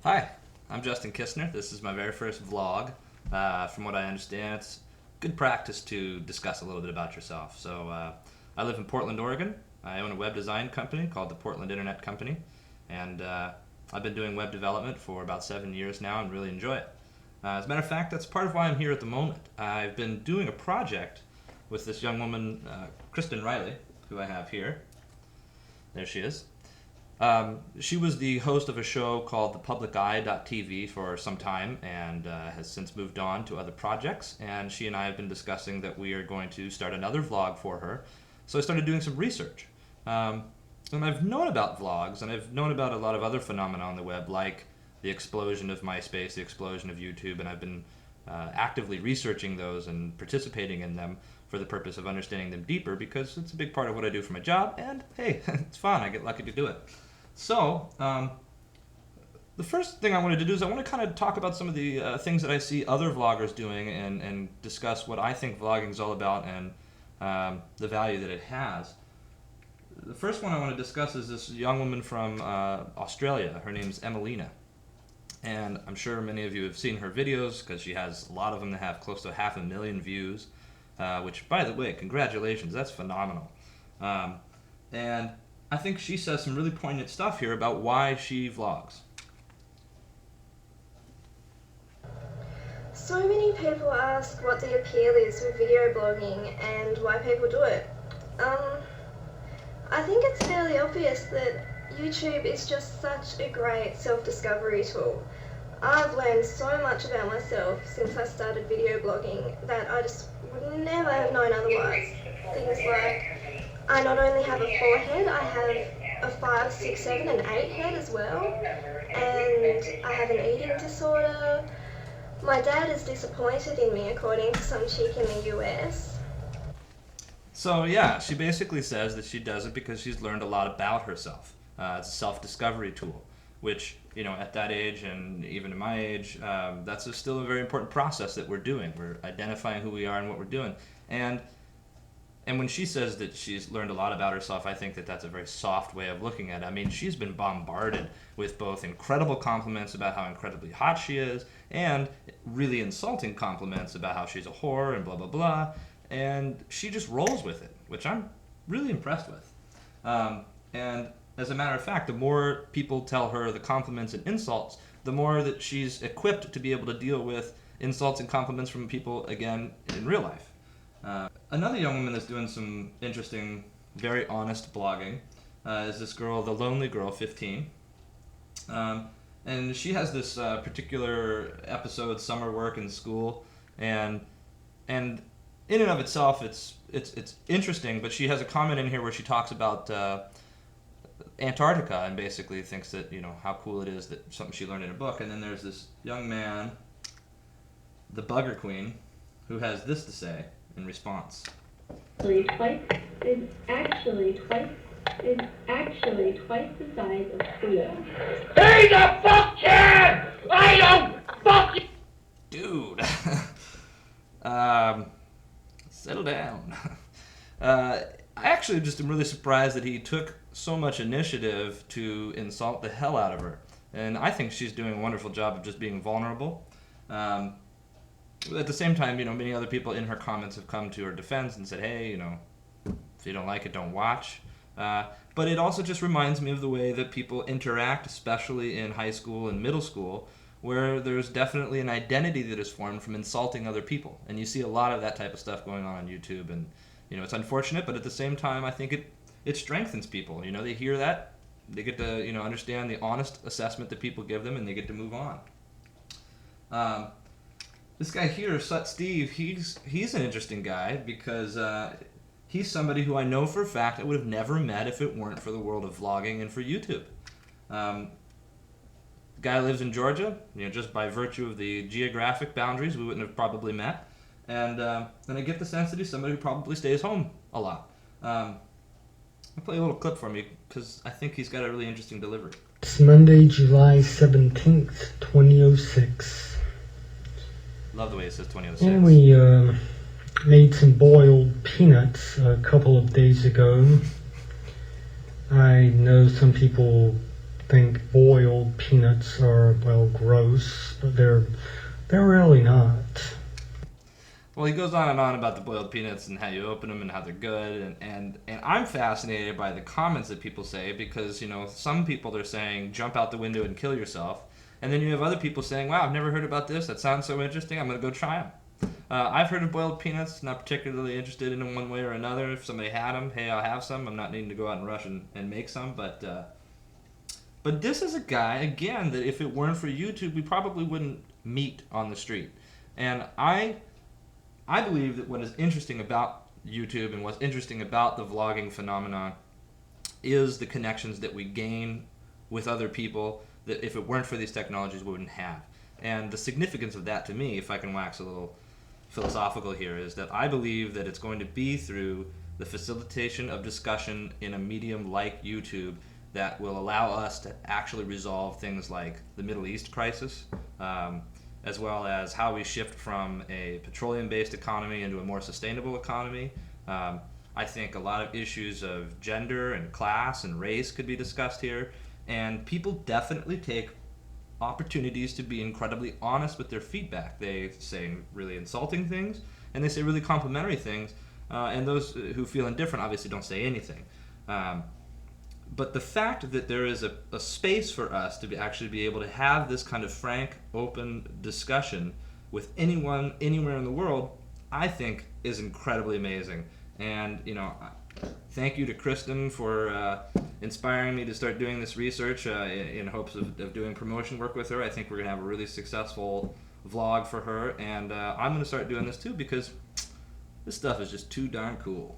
Hi, I'm Justin Kistner. This is my very first vlog. From what I understand, it's good practice to discuss a little bit about yourself. I live in Portland, Oregon. I own a web design company called the Portland Internet Company, and I've been doing web development for about 7 years now and really enjoy it. As a matter of fact, that's part of why I'm here at the moment. I've been doing a project with this young woman, Kristen Riley, who I have here. There she is. She was the host of a show called thepubliceye.tv for some time and has since moved on to other projects. And she and I have been discussing that we are going to start another vlog for her. So I started doing some research. And I've known about vlogs, and I've known about a lot of other phenomena on the web, like the explosion of MySpace, the explosion of YouTube, and I've been actively researching those and participating in them for the purpose of understanding them deeper because it's a big part of what I do for my job, and hey, it's fun. I get lucky to do it. The first thing I wanted to do is I want to kind of talk about some of the things that I see other vloggers doing and discuss what I think vlogging is all about and the value that it has. The first one I want to discuss is this young woman from Australia. Her name's Emelina. And I'm sure many of you have seen her videos because she has a lot of them that have close to 500,000 views, which, by the way, congratulations, that's phenomenal. And I think she says some really poignant stuff here about why she vlogs. So many people ask what the appeal is with video blogging and why people do it. I think it's fairly obvious that YouTube is just such a great self-discovery tool. I've learned so much about myself since I started video blogging that I just would never have known otherwise. Things like, I not only have a forehead, I have a 5, 6, 7 and 8 head as well, and I have an eating disorder. My dad is disappointed in me according to some chick in the US. So yeah, she basically says that she does it because she's learned a lot about herself. It's a self-discovery tool, which, you know, at that age and even at my age, that's still a very important process that we're doing. We're identifying who we are and what we're doing. And when she says that she's learned a lot about herself, I think that that's a very soft way of looking at it. I mean, she's been bombarded with both incredible compliments about how incredibly hot she is and really insulting compliments about how she's a whore and blah, blah, blah. And she just rolls with it, which I'm really impressed with. And as a matter of fact, the more people tell her the compliments and insults, the more that she's equipped to be able to deal with insults and compliments from people again in real life. Another young woman that's doing some interesting, very honest blogging is this girl, the Lonely Girl 15. And she has this particular episode, Summer Work in School, and in and of itself, it's interesting, but she has a comment in here where she talks about Antarctica and basically thinks that, you know, how cool it is that something she learned in a book. And then there's this young man, the Bugger Queen, who has this to say in response. Is actually twice the size of Pluto. He's a fuck kid! I don't fuck you! Dude. Settle down. I actually just am really surprised that he took so much initiative to insult the hell out of her. And I think she's doing a wonderful job of just being vulnerable. At the same time, you know, many other people in her comments have come to her defense and said, hey, you know, if you don't like it, don't watch. But it also just reminds me of the way that people interact, especially in high school and middle school, where there's definitely an identity that is formed from insulting other people. And you see a lot of that type of stuff going on YouTube. And, you know, it's unfortunate, but at the same time, I think it strengthens people. You know, they hear that, they get to, you know, understand the honest assessment that people give them, and they get to move on. This guy here, Sut Steve, he's an interesting guy because he's somebody who I know for a fact I would have never met if it weren't for the world of vlogging and for YouTube. The guy lives in Georgia, you know, just by virtue of the geographic boundaries, we wouldn't have probably met. And I get the sense that he's somebody who probably stays home a lot. I'll play a little clip for me because I think he's got a really interesting delivery. It's Monday, July 17th, 2006. Love the way it says 2006. And we made some boiled peanuts a couple of days ago. I know some people think boiled peanuts are, well, gross, but they're really not. Well, he goes on and on about the boiled peanuts and how you open them and how they're good, and I'm fascinated by the comments that people say, because, you know, some people are saying jump out the window and kill yourself, and then you have other people saying, wow, I've never heard about this, that sounds so interesting, I'm going to go try them. I've heard of boiled peanuts, not particularly interested in them one way or another. If somebody had them, hey, I'll have some. I'm not needing to go out and rush and make some, but this is a guy, again, that if it weren't for YouTube, we probably wouldn't meet on the street. And I believe that what is interesting about YouTube and what's interesting about the vlogging phenomenon is the connections that we gain with other people that if it weren't for these technologies we wouldn't have. And the significance of that to me, if I can wax a little philosophical here, is that I believe that it's going to be through the facilitation of discussion in a medium like YouTube that will allow us to actually resolve things like the Middle East crisis, as well as how we shift from a petroleum-based economy into a more sustainable economy. I think a lot of issues of gender and class and race could be discussed here, and people definitely take opportunities to be incredibly honest with their feedback. They say really insulting things, and they say really complimentary things, and those who feel indifferent obviously don't say anything. But the fact that there is a space for us to actually be able to have this kind of frank, open discussion with anyone, anywhere in the world, I think is incredibly amazing. And, you know, thank you to Kristen for inspiring me to start doing this research in hopes of doing promotion work with her. I think we're going to have a really successful vlog for her, and I'm going to start doing this too because this stuff is just too darn cool.